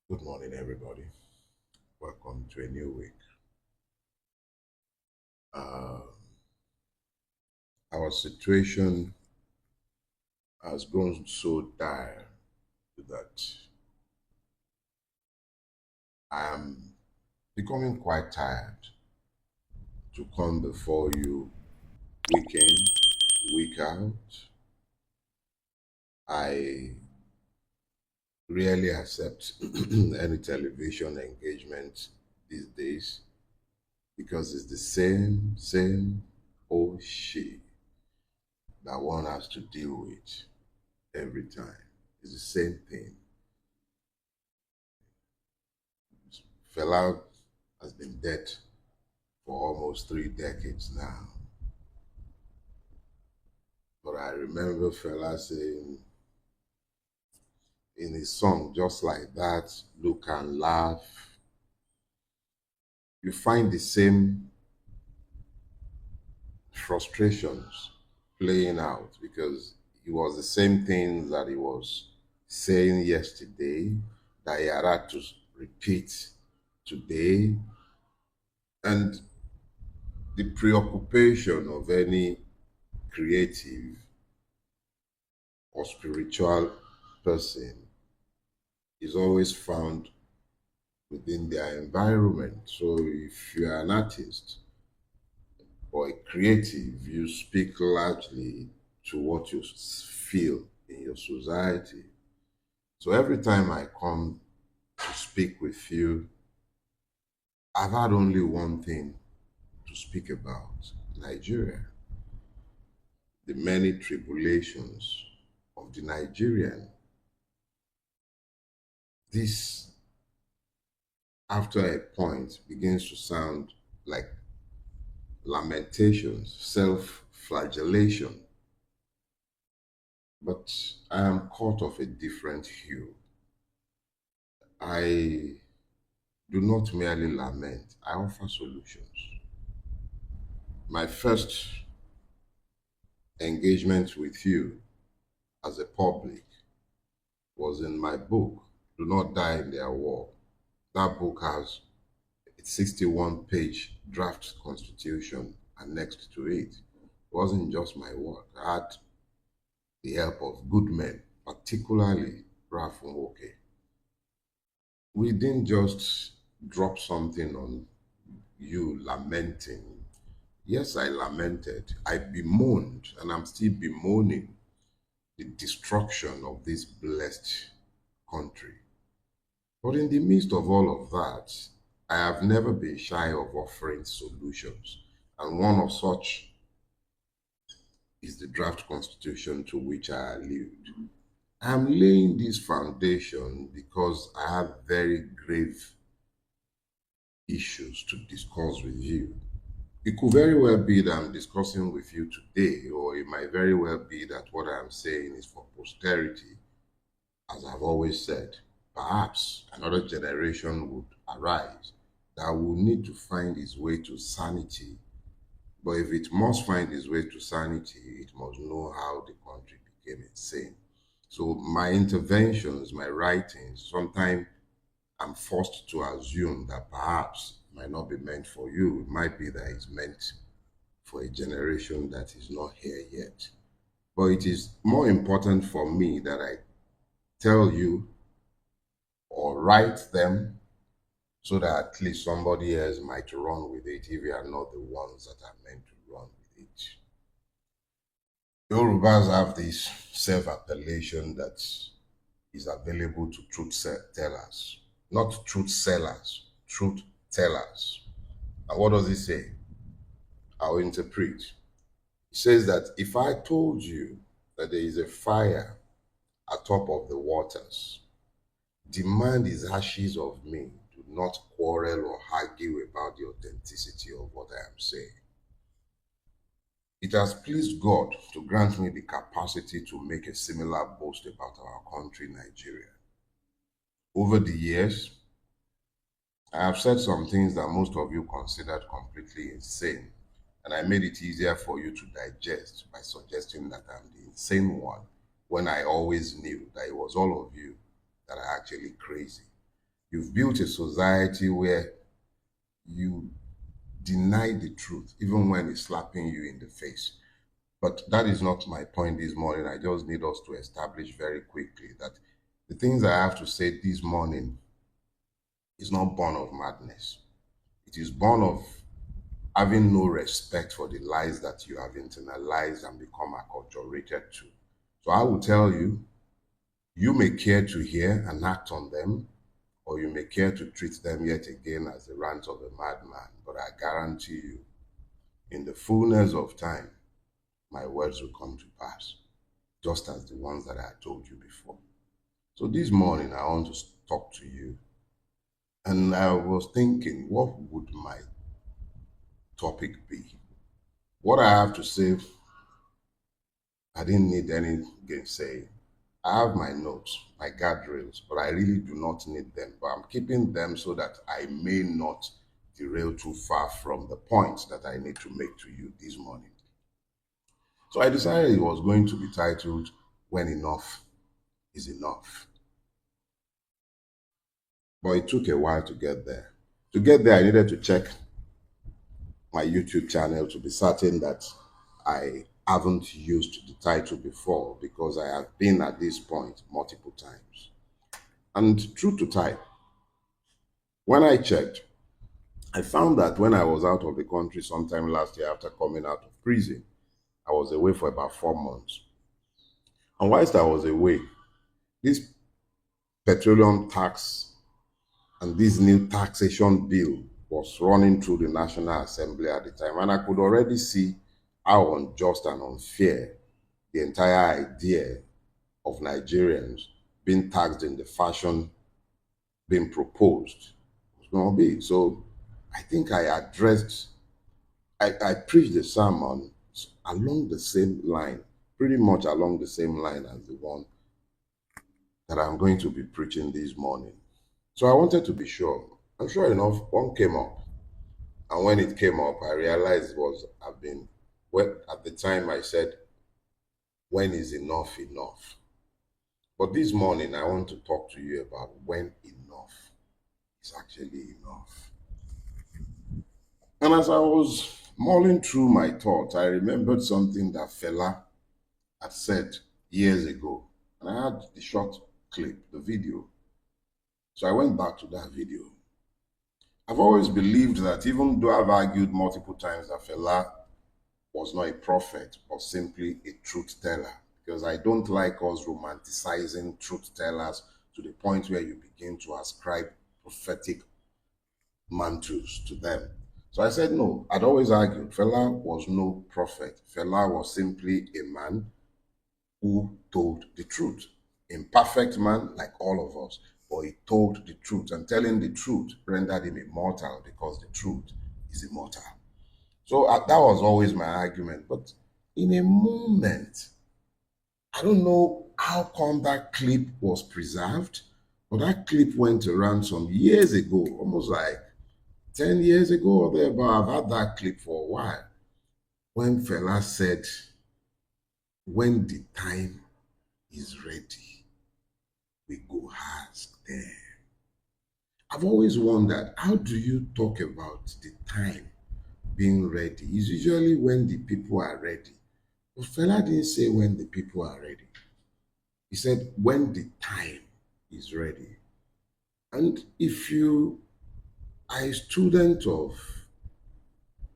Good morning, everybody. Welcome to a new week. Uh, our situation has grown so dire that I am becoming quite tired to come before you week in, week out. I rarely accept any television engagement these days because it's the same old shit that one has to deal with every time. It's the same thing. Fela has been dead for almost 3 decades now. But I remember Fela saying in his song, Just Like That, Look and Laugh, you find the same frustrations playing out because it was the same thing that he was saying yesterday that he had to repeat today. And the preoccupation of any creative or spiritual person is always found within their environment. So if you're an artist or a creative, you speak largely to what you feel in your society. So every time I come to speak with you, I've had only one thing to speak about: Nigeria, the many tribulations of the Nigerian. This, after a point, begins to sound like lamentations, self flagellation. But I am caught of a different hue. I do not merely lament, I offer solutions. My first engagement with you as a public was in my book, Do Not Die in Their War. That book has a 61-page draft constitution annexed to it. It wasn't just my work. I had the help of good men, particularly Ralph Nwoke. We didn't just drop something on you lamenting. Yes, I lamented. I bemoaned, and I'm still bemoaning the destruction of this blessed country. But in the midst of all of that, I have never been shy of offering solutions. And one of such is the draft constitution to which I allude. I'm laying this foundation because I have very grave issues to discuss with you. It could very well be that I'm discussing with you today, or it might very well be that what I'm saying is for posterity. As I've always said, perhaps another generation would arise that will need to find its way to sanity. But if it must find its way to sanity, it must know how the country became insane. So my interventions, my writings, sometimes I'm forced to assume that perhaps it might not be meant for you. It might be that it's meant for a generation that is not here yet. But it is more important for me that I tell you or write them so that at least somebody else might run with it if you are not the ones that are meant to run with it. Yorubas have this self-appellation that is available to tellers, not truth sellers, truth tellers. And what does it say? I'll interpret. It says that if I told you that there is a fire atop of the waters, demand his ashes of me. Do not quarrel or argue about the authenticity of what I am saying. It has pleased God to grant me the capacity to make a similar boast about our country, Nigeria. Over the years, I have said some things that most of you considered completely insane, and I made it easier for you to digest by suggesting that I'm the insane one when I always knew that it was all of you that are actually crazy. You've built a society where you deny the truth, even when it's slapping you in the face. But that is not my point this morning. I just need us to establish very quickly that the things I have to say this morning is not born of madness. It is born of having no respect for the lies that you have internalized and become acculturated to. So I will tell you, you may care to hear and act on them, or you may care to treat them yet again as the rant of a madman. But I guarantee you, in the fullness of time, my words will come to pass, just as the ones that I told you before. So this morning, I want to talk to you. And I was thinking, what would my topic be? What I have to say, I didn't need any gainsaying. I have my notes, my guardrails, but I really do not need them. But I'm keeping them so that I may not derail too far from the points that I need to make to you this morning. So I decided it was going to be titled When Enough is Enough. But it took a while to get there. To get there, I needed to check my YouTube channel to be certain that I haven't used the title before because I have been at this point multiple times. And true to type, when I checked, I found that when I was out of the country sometime last year after coming out of prison, I was away for about 4 months. And whilst I was away, this petroleum tax and this new taxation bill was running through the National Assembly at the time. And I could already see how unjust and unfair the entire idea of Nigerians being taxed in the fashion being proposed was going to be. So I think I preached the sermon along the same line, pretty much along the same line as the one that I'm going to be preaching this morning. So I wanted to be sure. And sure enough, one came up. And when it came up, I realized it was, well, at the time I said, when is enough enough? But this morning, I want to talk to you about when enough is actually enough. And as I was mulling through my thoughts, I remembered something that Fela had said years ago. And I had the short clip, the video. So I went back to that video. I've always believed that even though I've argued multiple times that Fela was not a prophet but simply a truth teller, because I don't like us romanticizing truth tellers to the point where you begin to ascribe prophetic mantles to them. So I said no. I'd always argued Fela was no prophet. Fela was simply a man who told the truth. Imperfect man like all of us, but he told the truth, and telling the truth rendered him immortal because the truth is immortal. So that was always my argument. But in a moment, I don't know how come that clip was preserved, but that clip went around some years ago, almost like 10 years ago or there, but I've had that clip for a while, when Fela said, when the time is ready, we go ask them. I've always wondered, how do you talk about the time being ready? It's usually when the people are ready. But Fela didn't say when the people are ready. He said when the time is ready. And if you are a student of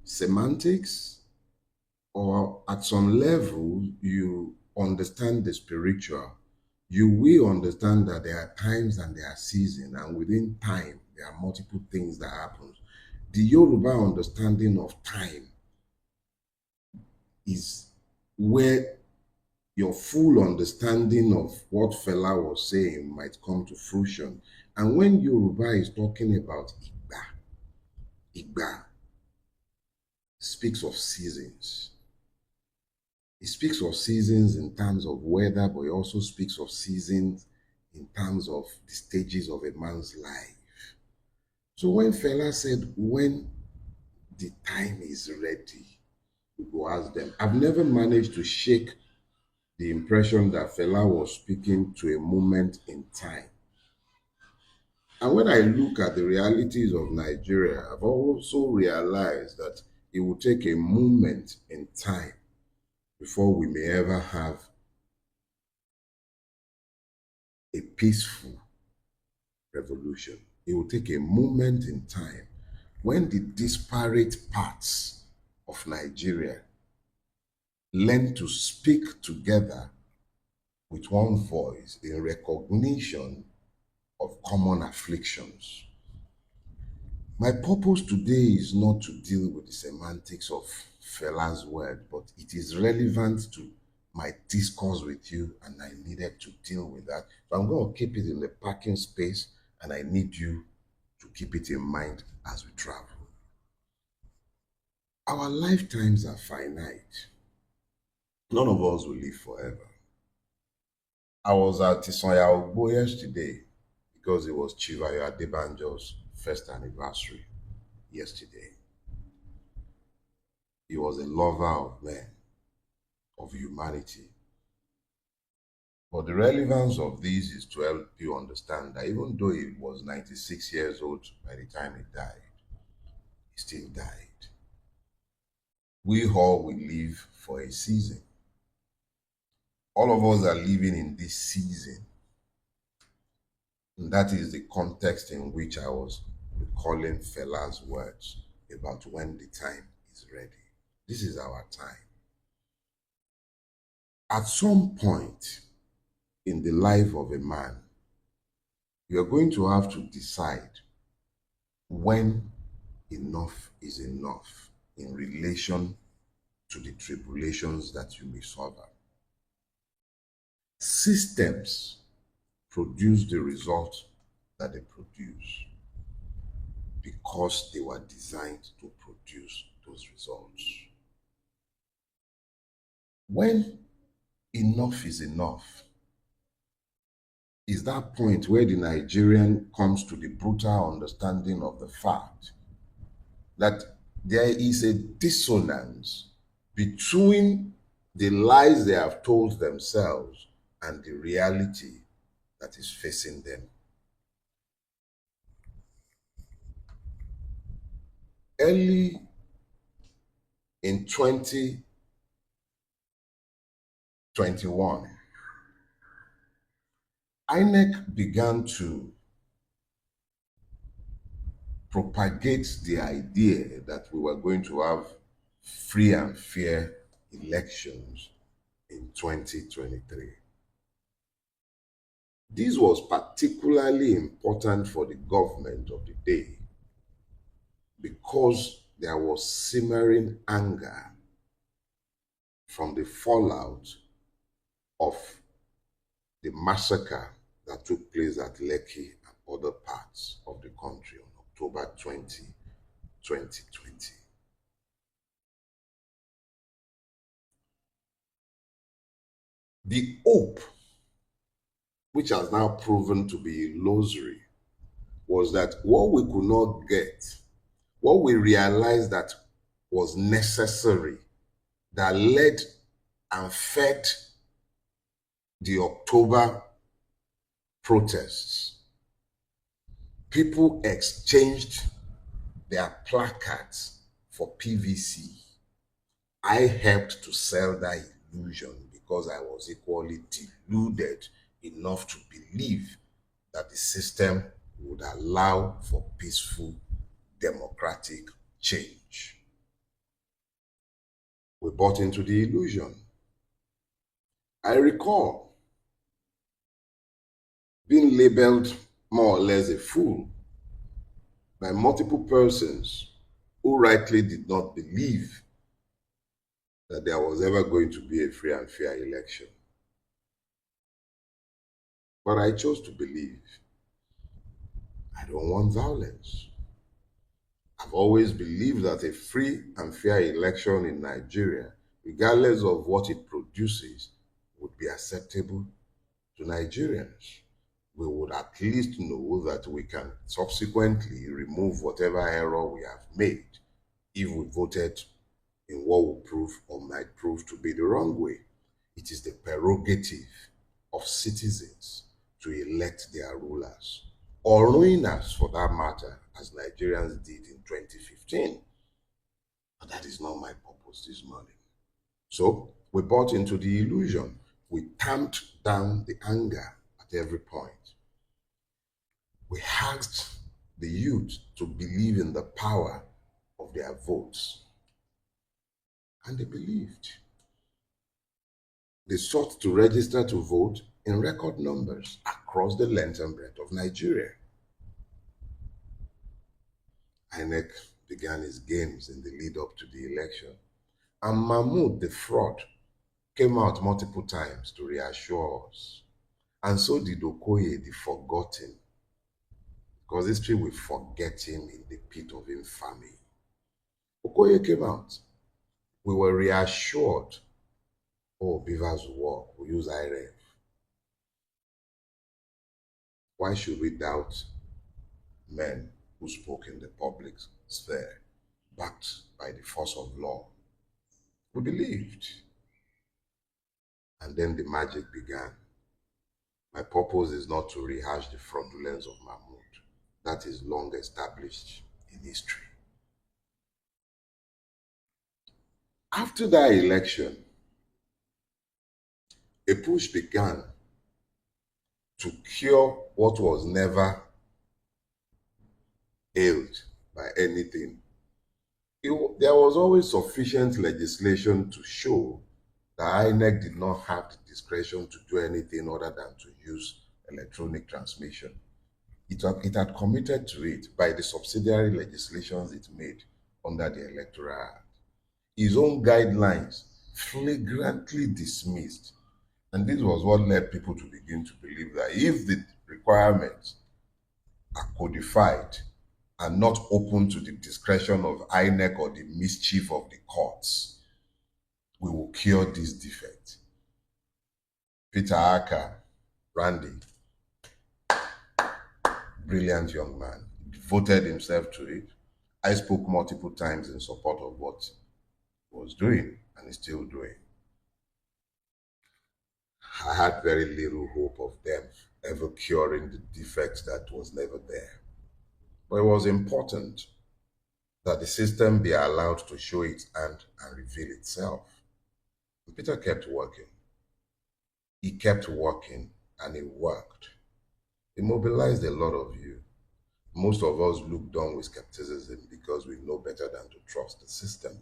semantics, or at some level you understand the spiritual, you will understand that there are times and there are seasons, and within time there are multiple things that happen. The Yoruba understanding of time is where your full understanding of what Fela was saying might come to fruition. And when Yoruba is talking about Igba speaks of seasons. It speaks of seasons in terms of weather, but it also speaks of seasons in terms of the stages of a man's life. So when Fela said, when the time is ready, you go ask them. I've never managed to shake the impression that Fela was speaking to a moment in time. And when I look at the realities of Nigeria, I've also realized that it will take a moment in time before we may ever have a peaceful revolution. It will take a moment in time when the disparate parts of Nigeria learn to speak together with one voice in recognition of common afflictions. My purpose today is not to deal with the semantics of Fela's word, but it is relevant to my discourse with you, and I needed to deal with that. So I'm going to keep it in the parking space, and I need you to keep it in mind as we travel. Our lifetimes are finite. None of us will live forever. I was at Tisonya Ogbo yesterday because it was Chivayo Adebanjo's first anniversary yesterday. He was a lover of men, of humanity. But the relevance of this is to help you understand that even though he was 96 years old by the time he died, he still died. We all will live for a season. All of us are living in this season. And that is the context in which I was recalling Fela's words about when the time is ready. This is our time. At some point in the life of a man, you are going to have to decide when enough is enough in relation to the tribulations that you may suffer. Systems produce the result that they produce because they were designed to produce those results. When enough is enough is that point where the Nigerian comes to the brutal understanding of the fact that there is a dissonance between the lies they have told themselves and the reality that is facing them. Early in 2021, INEC began to propagate the idea that we were going to have free and fair elections in 2023. This was particularly important for the government of the day because there was simmering anger from the fallout of the massacre that took place at Lekki and other parts of the country on October 20, 2020. The hope, which has now proven to be illusory, was that what we could not get, what we realized that was necessary, that led and fed the October protests, people exchanged their placards for PVC. I helped to sell that illusion because I was equally deluded enough to believe that the system would allow for peaceful democratic change. We bought into the illusion. I recall being labeled more or less a fool by multiple persons who rightly did not believe that there was ever going to be a free and fair election. But I chose to believe. I don't want violence. I've always believed that a free and fair election in Nigeria, regardless of what it produces, would be acceptable to Nigerians. We would at least know that we can subsequently remove whatever error we have made if we voted in what will prove or might prove to be the wrong way. It is the prerogative of citizens to elect their rulers, or ruiners for that matter, as Nigerians did in 2015. But that is not my purpose this morning. So we bought into the illusion. We tamped down the anger at every point. We asked the youth to believe in the power of their votes. And they believed. They sought to register to vote in record numbers across the length and breadth of Nigeria. INEC began its games in the lead up to the election, and Mahmoud the fraud came out multiple times to reassure us. And so did Okoye the forgotten, because history will forget him in the pit of infamy. Okoye came out. We were reassured. Oh, Beavers will work. We use IREF. Why should we doubt men who spoke in the public sphere, backed by the force of law? We believed. And then the magic began. My purpose is not to rehash the fraudulence of Mahmoud. That is long established in history. After that election, a push began to cure what was never ailed by anything. There was always sufficient legislation to show that INEC did not have the discretion to do anything other than to use electronic transmission. It had committed to it by the subsidiary legislations it made under the Electoral Act. His own guidelines flagrantly dismissed. And this was what led people to begin to believe that if the requirements are codified and not open to the discretion of INEC or the mischief of the courts, we will cure this defect. Peter Aka, Randy, brilliant young man, devoted himself to it. I spoke multiple times in support of what he was doing and is still doing. I had very little hope of them ever curing the defect that was never there. But it was important that the system be allowed to show its hand and reveal itself. And Peter kept working. He kept working and it worked. He mobilized a lot of you. Most of us looked on with skepticism because we know better than to trust the system.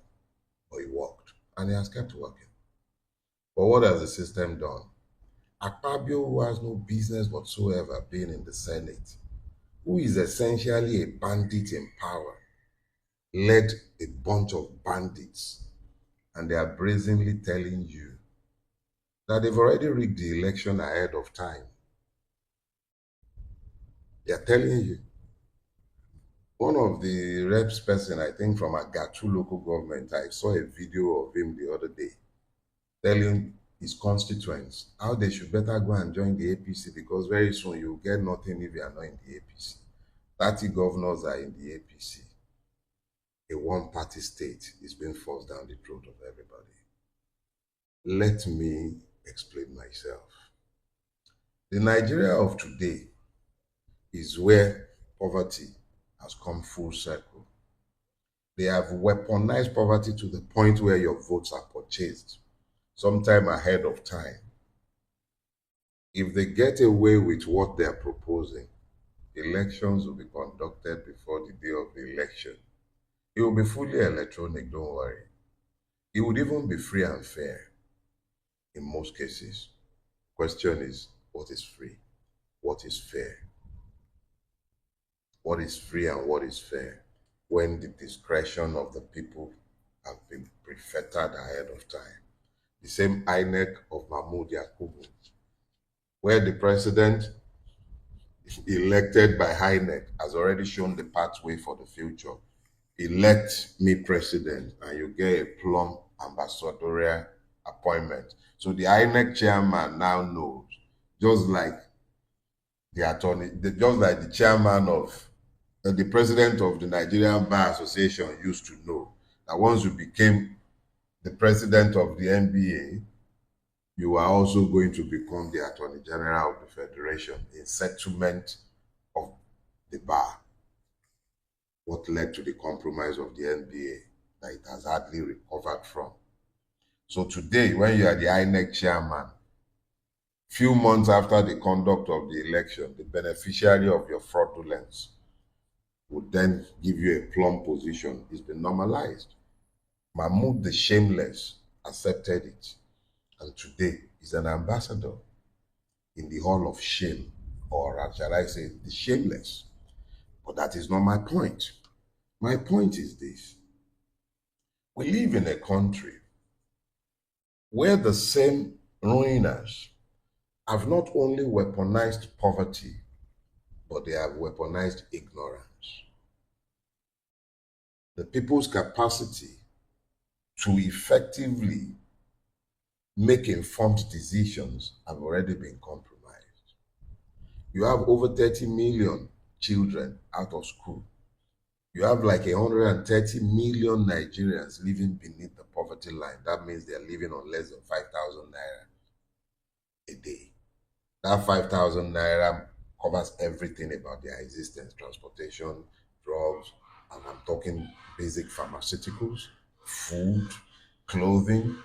But it worked and he has kept working. But what has the system done? Akpabio, who has no business whatsoever being in the Senate, who is essentially a bandit in power, led a bunch of bandits, and they are brazenly telling you that they've already rigged the election ahead of time. They are telling you. One of the reps person, I think from Agatu local government, I saw a video of him the other day telling his constituents how they should better go and join the APC because very soon you'll get nothing if you are not in the APC. 30 governors are in the APC. A one-party state is being forced down the throat of everybody. Let me explain myself. The Nigeria of today is where poverty has come full circle. They have weaponized poverty to the point where your votes are purchased sometime ahead of time. If they get away with what they are proposing, elections will be conducted before the day of the election. It will be fully electronic, don't worry. It would even be free and fair in most cases. Question is, what is free? What is fair? What is free and what is fair? When the discretion of the people have been prefettered ahead of time. The same INEC of Mahmoud Yakubu, where the president elected by INEC has already shown the pathway for the future. Elect me president and you get a plump ambassadorial appointment. So the INEC chairman now knows, just like just like the chairman of the president of the Nigerian Bar Association used to know that once you became the president of the NBA, you are also going to become the Attorney General of the Federation in settlement of the bar. What led to the compromise of the NBA that it has hardly recovered from. So today, when you are the INEC chairman, few months after the conduct of the election, the beneficiary of your fraudulence would then give you a plum position. It's been normalized. Mahmoud the Shameless accepted it, and today is an ambassador in the Hall of Shame, or shall I say, the Shameless. But that is not my point. My point is this. We live in a country where the same ruiners have not only weaponized poverty, but they have weaponized ignorance. The people's capacity to effectively make informed decisions have already been compromised. You have over 30 million children out of school. You have like 130 million Nigerians living beneath the poverty line. That means they're living on less than 5,000 naira a day. That 5,000 naira covers everything about their existence: transportation, drugs, and I'm talking basic pharmaceuticals, food, clothing,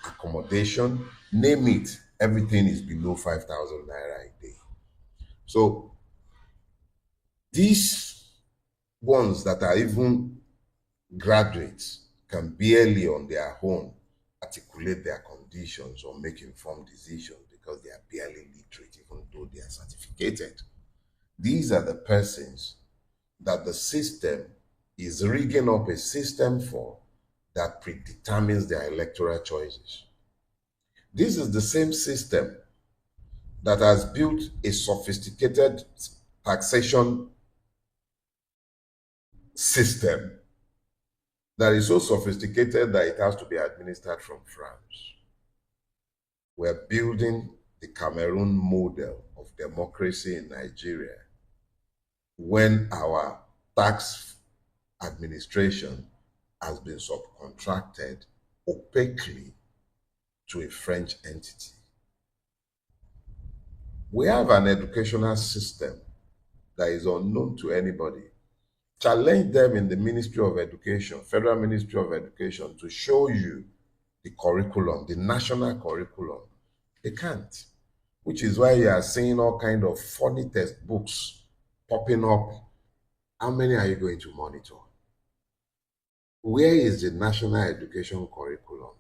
accommodation, name it. Everything is below 5,000 naira a day. So these ones that are even graduates can barely on their own articulate their conditions or make informed decisions because they are barely literate, even though they are certificated. These are the persons that the system is rigging up a system for that predetermines their electoral choices. This is the same system that has built a sophisticated taxation system that is so sophisticated that it has to be administered from France. We're building the Cameroon model of democracy in Nigeria when our tax administration has been subcontracted opaquely to a French entity. We have an educational system that is unknown to anybody. Challenge them in the Ministry of Education, Federal Ministry of Education, to show you the curriculum, the national curriculum. They can't, which is why you are seeing all kind of funny textbooks popping up. How many are you going to monitor? Where is the national education curriculum?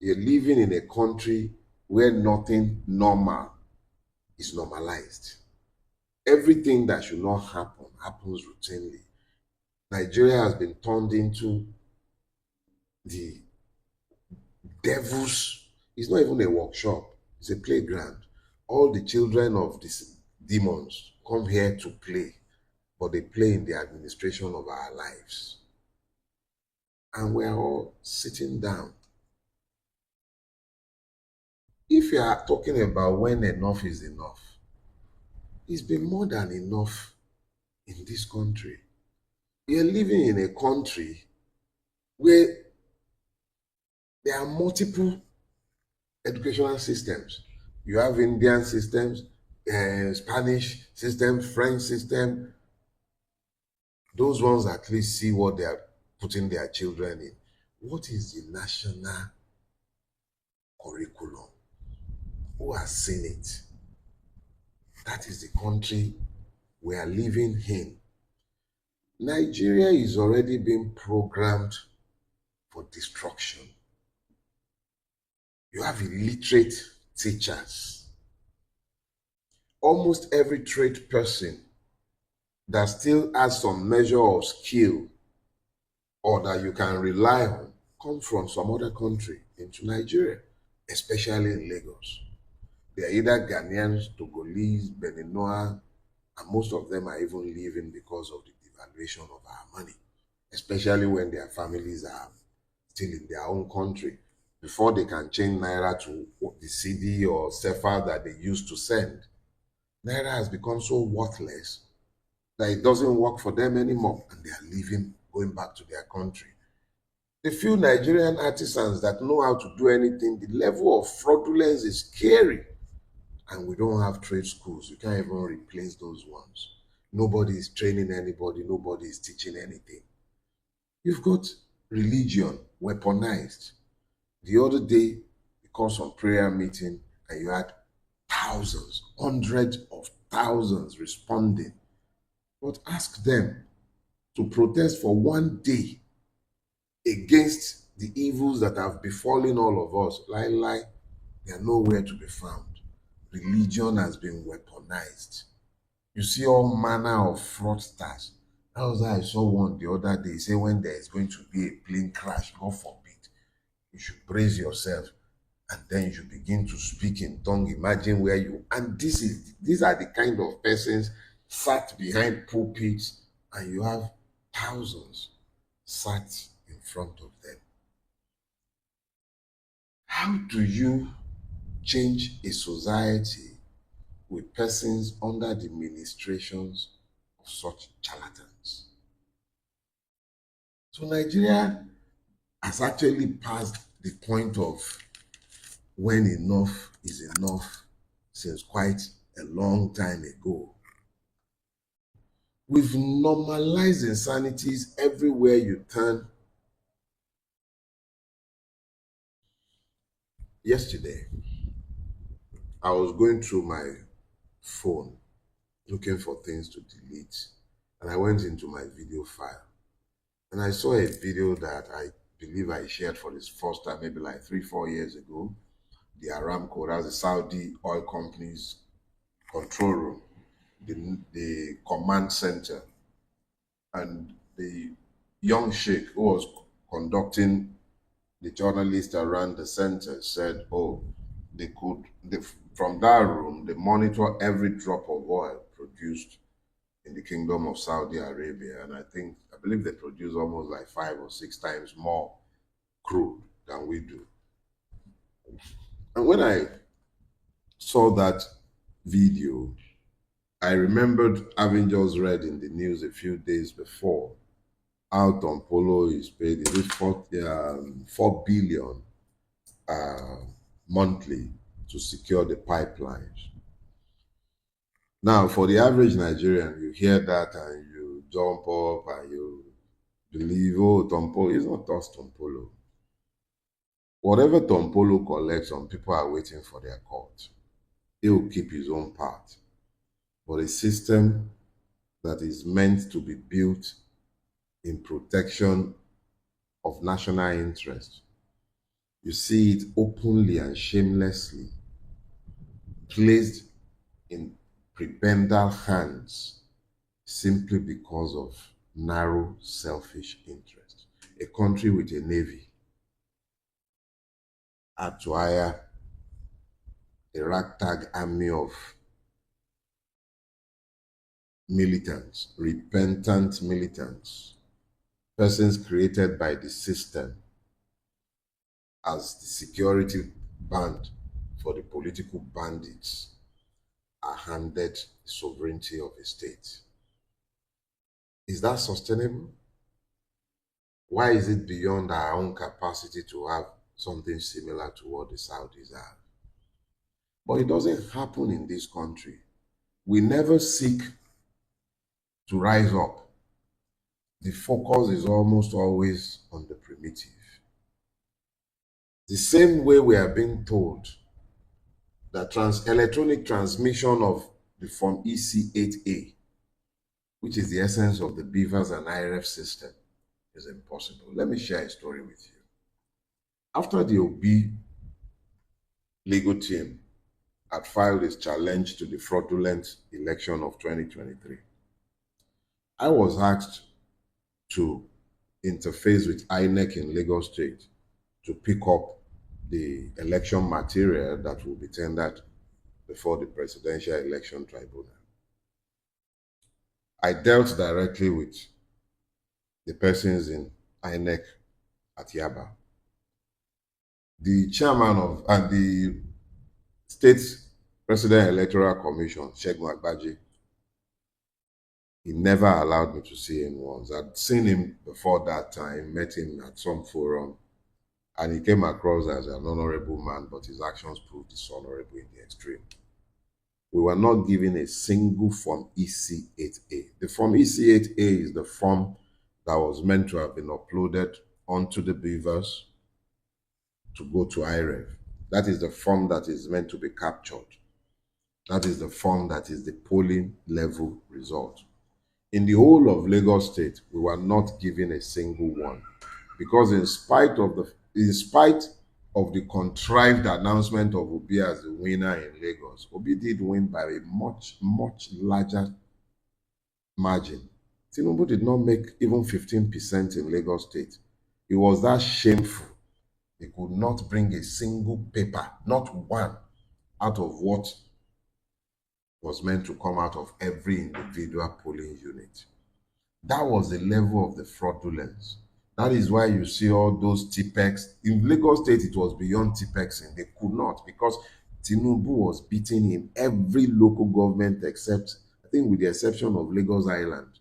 You're living in a country where nothing normal is normalized. Everything that should not happen happens routinely. Nigeria has been turned into the devil's, it's not even a workshop, it's a playground. All the children of these demons come here to play, but they play in the administration of our lives. And we are all sitting down. If you are talking about when enough is enough, it's been more than enough in this country. We are living in a country where there are multiple educational systems. You have Indian systems, Spanish system, French system. Those ones at least see what they are putting their children in. What is the national curriculum? Who has seen it? That is the country we are living in. Nigeria is already being programmed for destruction. You have illiterate teachers. Almost every trade person that still has some measure of skill or that you can rely on come from some other country into Nigeria, especially in Lagos. They are either Ghanaians, Togolese, Beninois, and most of them are even leaving because of the devaluation of our money, especially when their families are still in their own country. Before they can change Naira to the CD or CFA that they used to send, Naira has become so worthless that it doesn't work for them anymore, and they are leaving, going back to their country. The few Nigerian artisans that know how to do anything, the level of fraudulence is scary. And we don't have trade schools. You can't even replace those ones. Nobody is training anybody. Nobody is teaching anything. You've got religion weaponized. The other day, because of prayer meeting, and you had thousands, hundreds of thousands responding. But ask them to protest for one day against the evils that have befallen all of us. Lie, they are nowhere to be found. Religion has been weaponized. You see all manner of fraudsters. That was how I saw one the other day. Say when there is going to be a plane crash, God forbid, you should brace yourself and then you should begin to speak in tongue. Imagine where you and these are the kind of persons sat behind pulpits, and you have thousands sat in front of them. How do you change a society with persons under the ministrations of such charlatans? So Nigeria has actually passed the point of when enough is enough since quite a long time ago. We've normalized insanities everywhere you turn. Yesterday, I was going through my phone looking for things to delete, and I went into my video file, and I saw a video that I believe I shared for this first time maybe like 3-4 years ago. The Aramco, that's the Saudi oil company's control room, the command center, and the young sheikh who was conducting the journalist around the center said, oh, from that room, they monitor every drop of oil produced in the kingdom of Saudi Arabia. And I believe they produce almost like 5 or 6 times more crude than we do. And when I saw that video, I remembered having just read in the news a few days before how Tom Polo is paid, is it 4 billion uh, monthly to secure the pipelines. Now, for the average Nigerian, you hear that and you jump up and you believe, oh, Tom Polo, it's not us, Tom Polo. Whatever Tom Polo collects, some people are waiting for their court. He will keep his own part. But a system that is meant to be built in protection of national interest, you see it openly and shamelessly placed in prebendal hands simply because of narrow, selfish interest. A country with a navy had to hire a ragtag army of militants, repentant militants, persons created by the system as the security band for the political bandits are handed the sovereignty of a state. Is that sustainable? Why is it beyond our own capacity to have something similar to what the Saudis have? But it doesn't happen in this country. We never seek to rise up. The focus is almost always on the primitive. The same way we are being told that electronic transmission of the form EC8A, which is the essence of the Beavers and IRF system, is impossible. Let me share a story with you. After the Obi legal team had filed its challenge to the fraudulent election of 2023, I was asked to interface with INEC in Lagos State to pick up the election material that will be tendered before the Presidential Election Tribunal. I dealt directly with the persons in INEC at Yaba. The chairman of and the State President Electoral Commission, Segun Agbaje, he never allowed me to see him once. I'd seen him before that time, met him at some forum, and he came across as an honorable man, but his actions proved dishonorable in the extreme. We were not given a single Form EC8A. The Form EC8A is the form that was meant to have been uploaded onto the beavers to go to IREV. That is the form that is meant to be captured. That is the form that is the polling level result. In the whole of Lagos State, we were not given a single one because in spite of the contrived announcement of Obi as the winner in Lagos, Obi did win by a much, much larger margin. Tinubu did not make even 15% in Lagos State. It was that shameful. He could not bring a single paper, not one, out of what was meant to come out of every individual polling unit. That was the level of the fraudulence. That is why you see all those TPEX. In Lagos State, it was beyond TPEXing. They could not because Tinubu was beating in every local government except, I think with the exception of Lagos Island.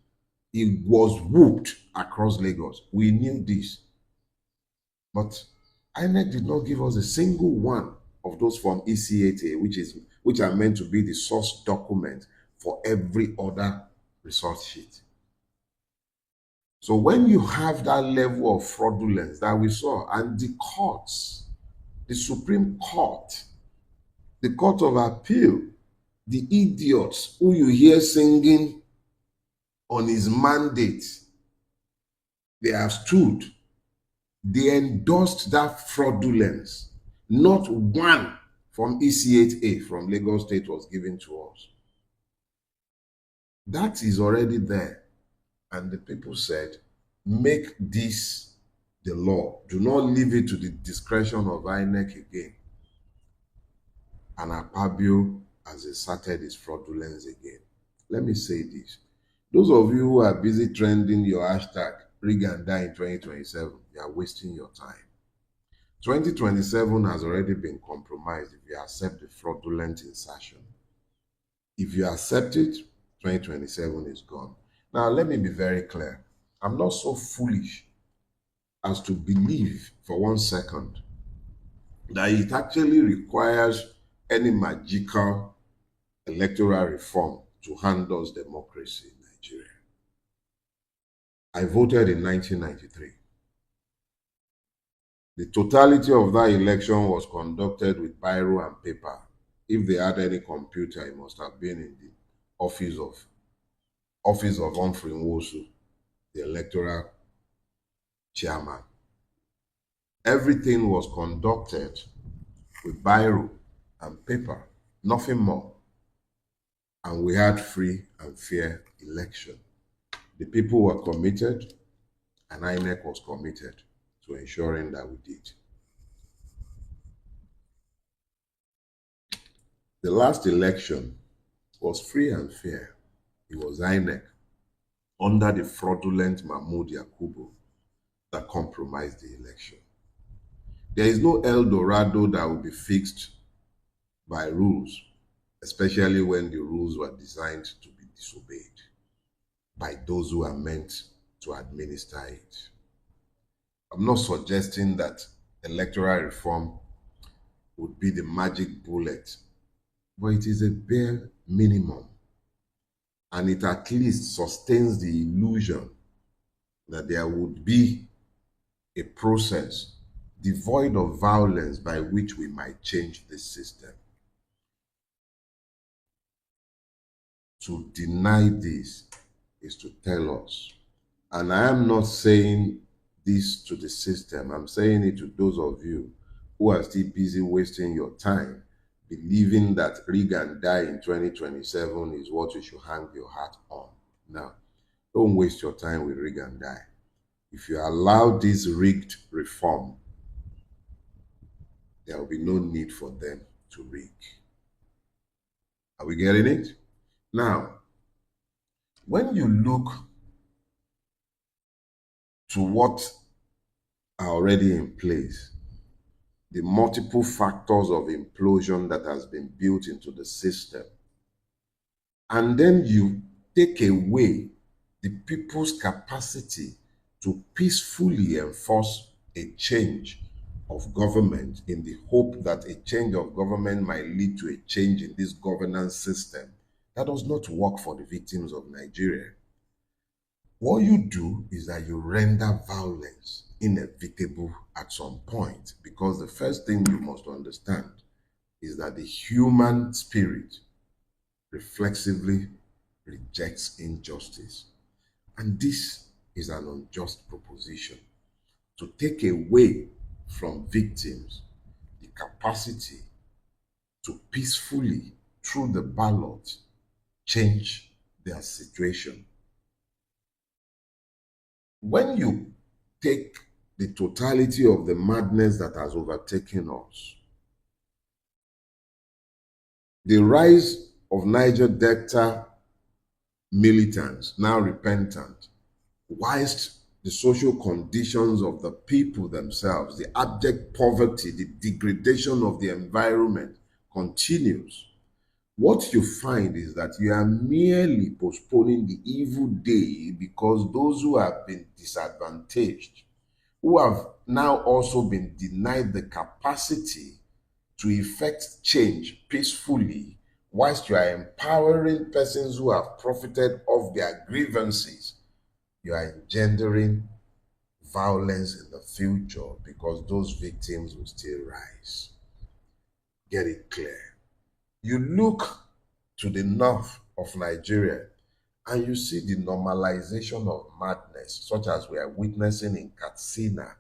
It was whooped across Lagos. We knew this. But INEC did not give us a single one of those Form EC8A, which are meant to be the source document for every other result sheet. So when you have that level of fraudulence that we saw, and the courts, the Supreme Court, the Court of Appeal, the idiots who you hear singing on his mandate, they have stood, they endorsed that fraudulence. Not one from EC8A from Lagos State was given to us. That is already there. And the people said, make this the law. Do not leave it to the discretion of INEC again. And Akpabio has asserted his fraudulence again. Let me say this. Those of you who are busy trending your hashtag, rig and die in 2027, you are wasting your time. 2027 has already been compromised if you accept the fraudulent insertion. If you accept it, 2027 is gone. Now, let me be very clear. I'm not so foolish as to believe for 1 second that it actually requires any magical electoral reform to hand us democracy in Nigeria. I voted in 1993. The totality of that election was conducted with biro and paper. If they had any computer, it must have been in the office of Humphrey Nwosu, the electoral chairman. Everything was conducted with biro and paper, nothing more. And we had free and fair election. The people were committed, and INEC was committed to ensuring that we did. The last election was free and fair. It was INEC under the fraudulent Mahmoud Yakubu that compromised the election. There is no El Dorado that will be fixed by rules, especially when the rules were designed to be disobeyed by those who are meant to administer it. I'm not suggesting that electoral reform would be the magic bullet, but it is a bare minimum. And it at least sustains the illusion that there would be a process devoid of violence by which we might change the system. To deny this is to tell us, and I am not saying this to the system. I'm saying it to those of you who are still busy wasting your time believing that rig and die in 2027 is what you should hang your hat on. Now, don't waste your time with rig and die. If you allow this rigged reform, there will be no need for them to rig. Are we getting it? Now, when you look to what are already in place, the multiple factors of implosion that has been built into the system, and then you take away the people's capacity to peacefully enforce a change of government in the hope that a change of government might lead to a change in this governance system, that does not work for the victims of Nigeria. What you do is that you render violence inevitable at some point, because the first thing you must understand is that the human spirit reflexively rejects injustice. And this is an unjust proposition, to take away from victims the capacity to peacefully, through the ballot, change their situation. When you take the totality of the madness that has overtaken us, the rise of Niger Delta militants, now repentant, whilst the social conditions of the people themselves, the abject poverty, the degradation of the environment continues, what you find is that you are merely postponing the evil day, because those who have been disadvantaged, who have now also been denied the capacity to effect change peacefully, whilst you are empowering persons who have profited of their grievances, you are engendering violence in the future, because those victims will still rise. Get it clear. You look to the north of Nigeria and you see the normalization of madness, such as we are witnessing in Katsina,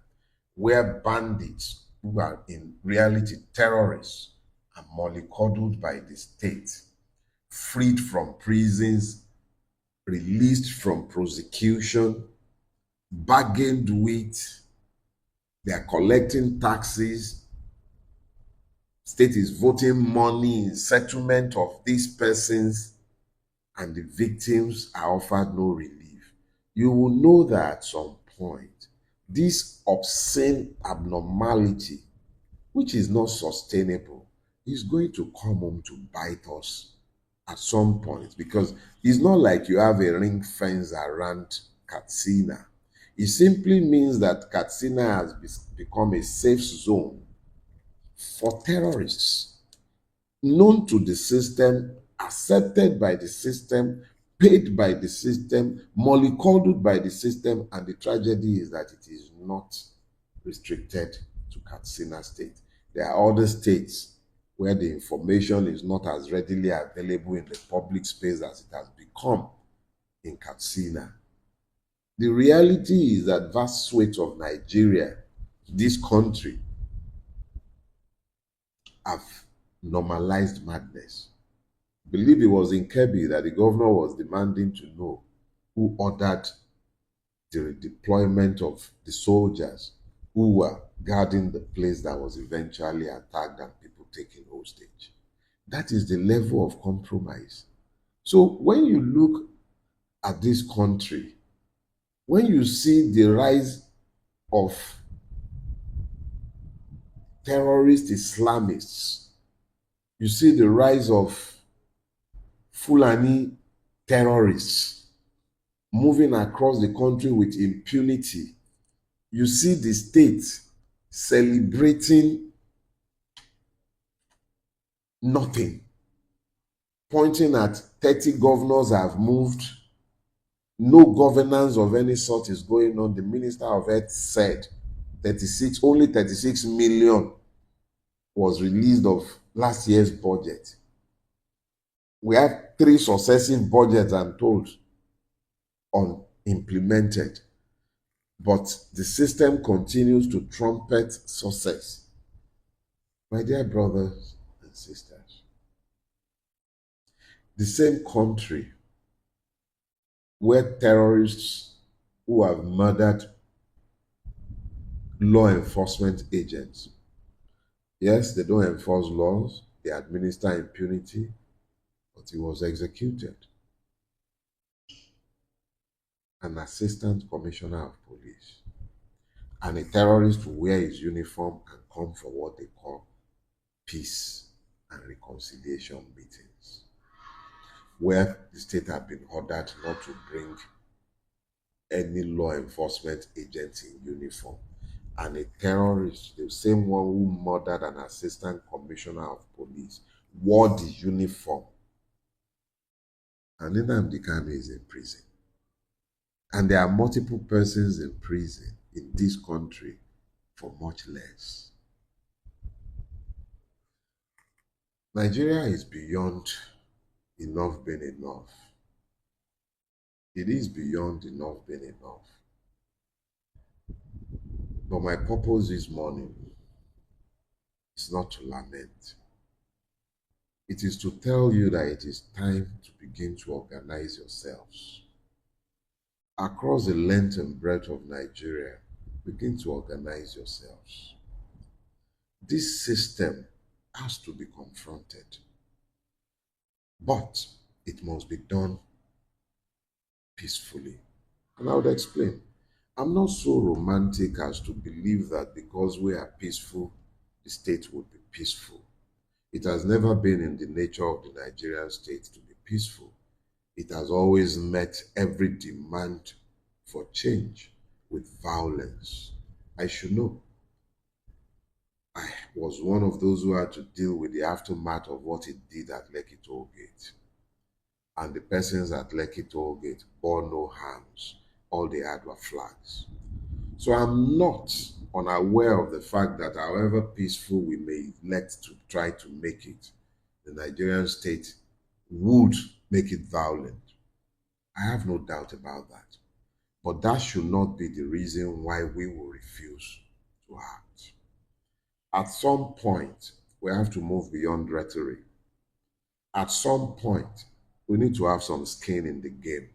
where bandits, who are in reality terrorists, are mollycoddled by the state, freed from prisons, released from prosecution, bargained with, they are collecting taxes, state is voting money in settlement of these persons, and the victims are offered no relief. You will know that at some point, this obscene abnormality, which is not sustainable, is going to come home to bite us at some point, because it's not like you have a ring fence around Katsina. It simply means that Katsina has become a safe zone for terrorists, known to the system, accepted by the system, paid by the system, mollycoddled by the system, and the tragedy is that it is not restricted to Katsina State. There are other states where the information is not as readily available in the public space as it has become in Katsina. The reality is that vast swathes of Nigeria, this country, have normalized madness. I believe it was in Kebbi that the governor was demanding to know who ordered the deployment of the soldiers who were guarding the place that was eventually attacked and people taken hostage. That is the level of compromise. So when you look at this country, when you see the rise of terrorist Islamists, you see the rise of Fulani terrorists moving across the country with impunity, you see the state celebrating nothing, pointing at 30 governors have moved, no governance of any sort is going on. The Minister of Health said only 36 million was released of last year's budget. We have 3 successive budgets, I'm told, unimplemented. But the system continues to trumpet success. My dear brothers and sisters, the same country where terrorists who have murdered law enforcement agents, yes, they don't enforce laws, they administer impunity, but he was executed. An assistant commissioner of police. And a terrorist will wear his uniform and come for what they call peace and reconciliation meetings, where the state had been ordered not to bring any law enforcement agent in uniform. And a terrorist, the same one who murdered an assistant commissioner of police, wore the uniform. And Nnamdi Kanu is in prison. And there are multiple persons in prison in this country for much less. Nigeria is beyond enough being enough. It is beyond enough being enough. But my purpose this morning is not to lament. It is to tell you that it is time to begin to organize yourselves. Across the length and breadth of Nigeria, begin to organize yourselves. This system has to be confronted, but it must be done peacefully. And I would explain. I'm not so romantic as to believe that because we are peaceful, the state would be peaceful. It has never been in the nature of the Nigerian state to be peaceful. It has always met every demand for change with violence. I should know. I was one of those who had to deal with the aftermath of what it did at Lekki Tollgate. And the persons at Lekki Tollgate bore no harms. All they had were flags. So I'm not unaware of the fact that however peaceful we may elect to try to make it, the Nigerian state would make it violent. I have no doubt about that. But that should not be the reason why we will refuse to act. At some point, we have to move beyond rhetoric. At some point, we need to have some skin in the game.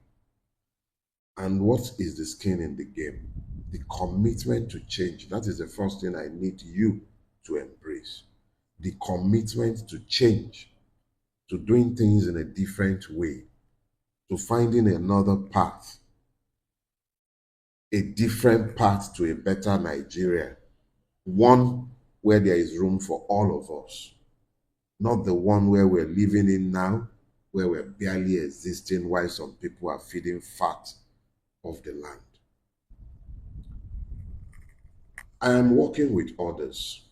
And what is the skin in the game? The commitment to change. That is the first thing I need you to embrace. The commitment to change, to doing things in a different way, to finding another path, a different path to a better Nigeria, one where there is room for all of us, not the one where we're living in now, where we're barely existing while some people are feeding fat of the land. I am working with others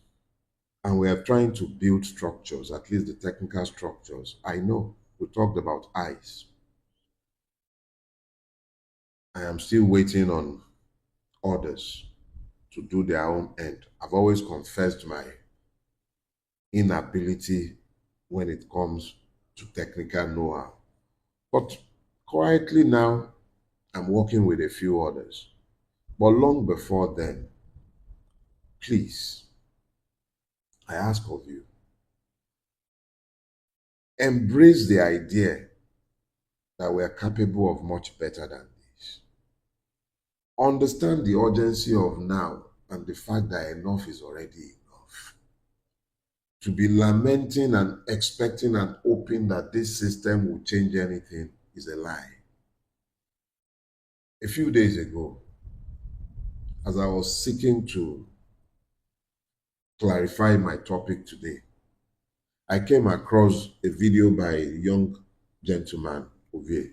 and we are trying to build structures, at least the technical structures. I know we talked about ICE. I am still waiting on others to do their own end. I've always confessed my inability when it comes to technical know-how. But quietly now, I'm working with a few others. But long before then, please, I ask of you, embrace the idea that we are capable of much better than this. Understand the urgency of now and the fact that enough is already enough. To be lamenting and expecting and hoping that this system will change anything is a lie. A few days ago, as I was seeking to clarify my topic today, I came across a video by a young gentleman, Ovie,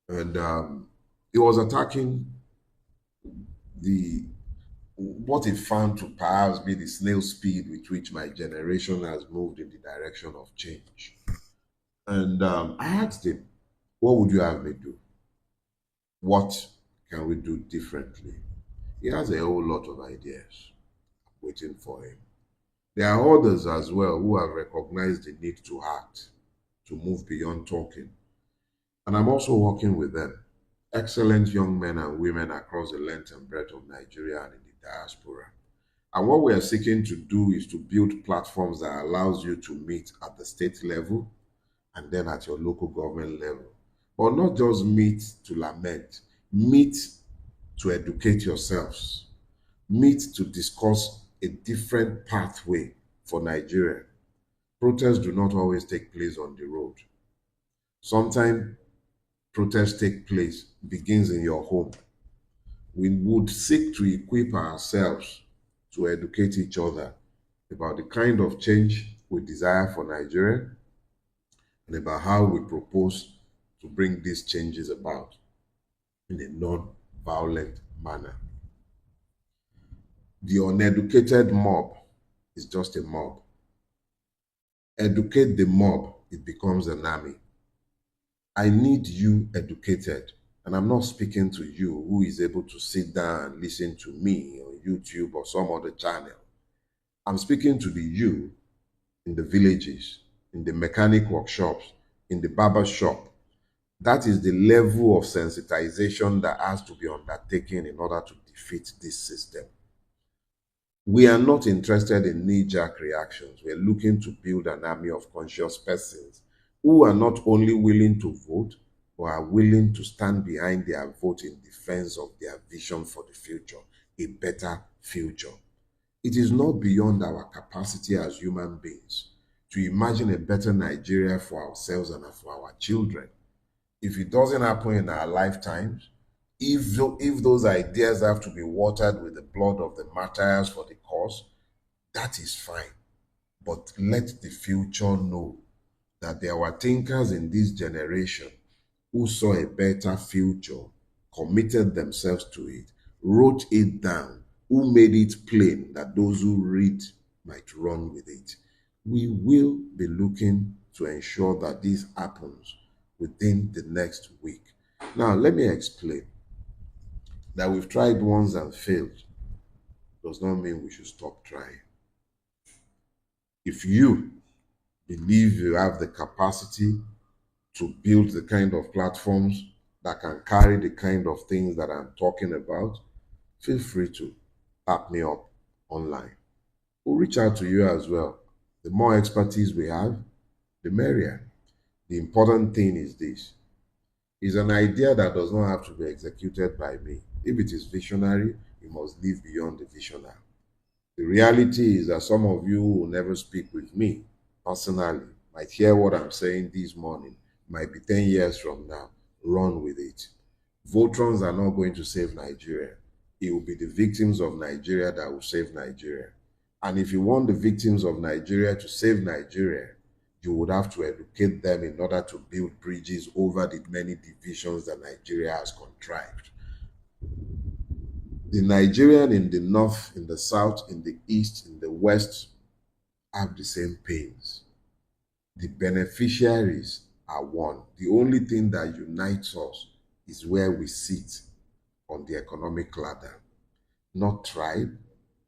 and he was attacking the what he found to perhaps be the snail speed with which my generation has moved in the direction of change. And I asked him, what would you have me do? What can we do differently? He has a whole lot of ideas waiting for him. There are others as well who have recognized the need to act, to move beyond talking. And I'm also working with them. excellent young men and women across the length and breadth of Nigeria and in the diaspora. And what we are seeking to do is to build platforms that allows you to meet at the state level and then at your local government level. But not just meet to lament, meet to educate yourselves, meet to discuss a different pathway for Nigeria. Protests do not always take place on the road. Sometimes protests take place, begins in your home. We would seek to equip ourselves to educate each other about the kind of change we desire for Nigeria and about how we propose to bring these changes about in a non-violent manner. The uneducated mob is just a mob. Educate the mob, it becomes an army. I need you educated. And I'm not speaking to you who is able to sit down and listen to me on YouTube or some other channel. I'm speaking to the you in the villages, in the mechanic workshops, in the barber shop. That is the level of sensitization that has to be undertaken in order to defeat this system. We are not interested in knee-jerk reactions. We are looking to build an army of conscious persons who are not only willing to vote, but are willing to stand behind their vote in defense of their vision for the future, a better future. It is not beyond our capacity as human beings to imagine a better Nigeria for ourselves and for our children. If it doesn't happen in our lifetimes, if those ideas have to be watered with the blood of the martyrs for the cause, that is fine. But let the future know that there were thinkers in this generation who saw a better future, committed themselves to it, wrote it down, who made it plain that those who read might run with it. We will be looking to ensure that this happens within the next week. Now, let me explain that we've tried once and failed does not mean we should stop trying. If you believe you have the capacity to build the kind of platforms that can carry the kind of things that I'm talking about, feel free to tap me up online. We'll reach out to you as well. The more expertise we have, the merrier. The important thing is this. It's an idea that does not have to be executed by me. If it is visionary, you must live beyond the visionary. The reality is that some of you will never speak with me personally, might hear what I'm saying this morning, might be 10 years from now. Run with it. Votrons are not going to save Nigeria. It will be the victims of Nigeria that will save Nigeria. And if you want the victims of Nigeria to save Nigeria, you would have to educate them in order to build bridges over the many divisions that Nigeria has contrived. The Nigerian in the north, in the south, in the east, in the west have the same pains. The beneficiaries are one. The only thing that unites us is where we sit on the economic ladder. Not tribe,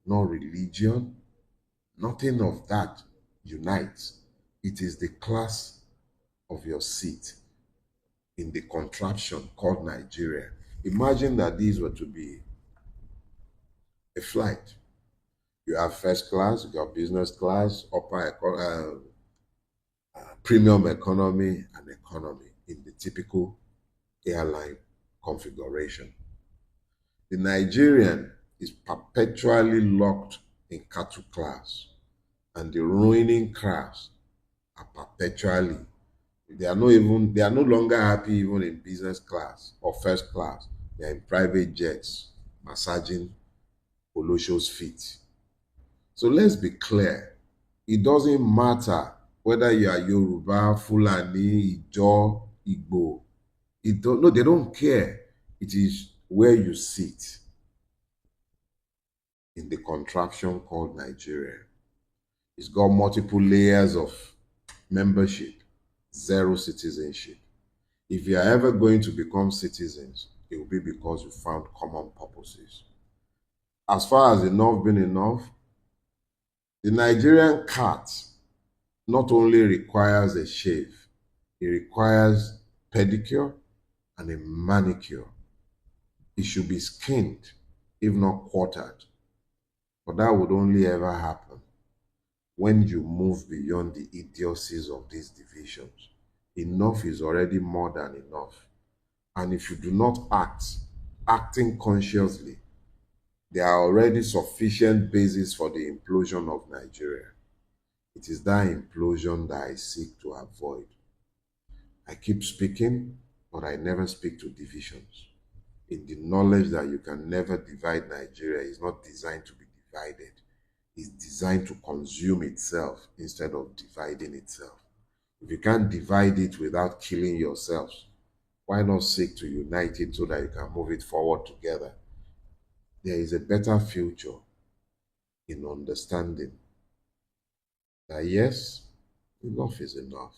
not religion, nothing of that unites. It is the class of your seat in the contraption called Nigeria. Imagine that these were to be a flight. You have first class, you got business class, premium economy, and economy in the typical airline configuration. The Nigerian is perpetually locked in cattle class, and the ruining class are perpetually. They are no longer happy even in business class or first class. They are in private jets, massaging Olosho's feet. So let's be clear. It doesn't matter whether you are Yoruba, Fulani, Ijo, Igbo. No, they don't care. It is where you sit in the contraption called Nigeria. It's got multiple layers of membership, zero citizenship. If you are ever going to become citizens, it will be because you found common purposes. As far as enough being enough, the Nigerian cat not only requires a shave, it requires pedicure and a manicure. It should be skinned, if not quartered. But that would only ever happen when you move beyond the idiocies of these divisions. Enough is already more than enough. And if you do not act, acting consciously, there are already sufficient basis for the implosion of Nigeria. It is that implosion that I seek to avoid. I keep speaking, but I never speak to divisions. In the knowledge that you can never divide Nigeria is not designed to be divided. It's designed to consume itself instead of dividing itself. If you can't divide it without killing yourselves, why not seek to unite it so that you can move it forward together? There is a better future in understanding that yes, enough is enough.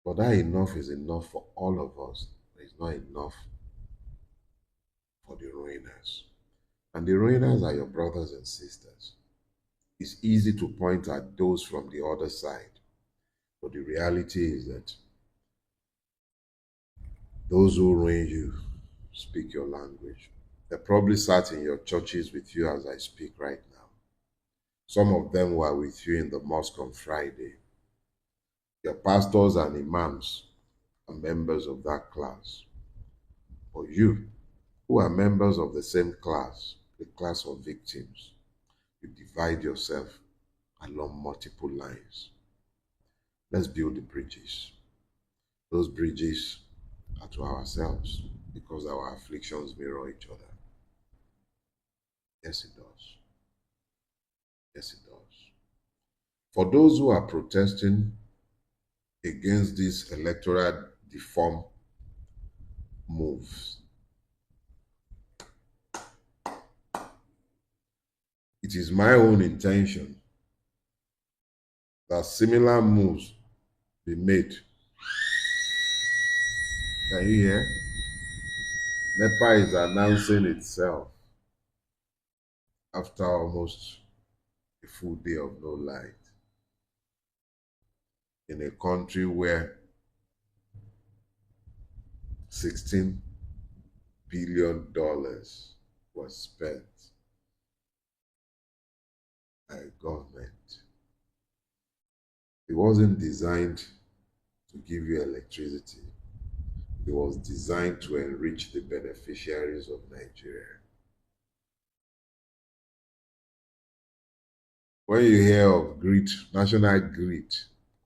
But that enough is enough for all of us. But it's not enough for the ruiners. And the ruiners are your brothers and sisters. It's easy to point at those from the other side. But the reality is that those who ruin you speak your language. They probably sat in your churches with you as I speak right now. Some of them were with you in the mosque on Friday. Your pastors and imams are members of that class. But you, who are members of the same class, the class of victims, you divide yourself along multiple lines. Let's build the bridges. Those bridges are to ourselves because our afflictions mirror each other. Yes, it does. Yes, it does. For those who are protesting against these electoral deform moves, it is my own intention that similar moves be made. Can you hear? NEPA is announcing itself after almost a full day of no light in a country where $16 billion was spent by government. It wasn't designed to give you electricity. It was designed to enrich the beneficiaries of Nigeria. When you hear of grid, national grid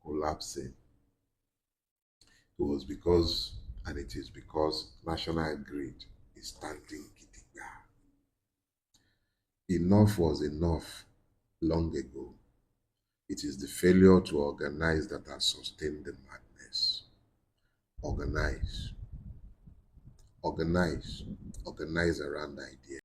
collapsing, it was because, and it is because, national grid is standing gidigba. Enough was enough long ago. It is the failure to organize that has sustained the madness. Organize. Organize. Organize around ideas.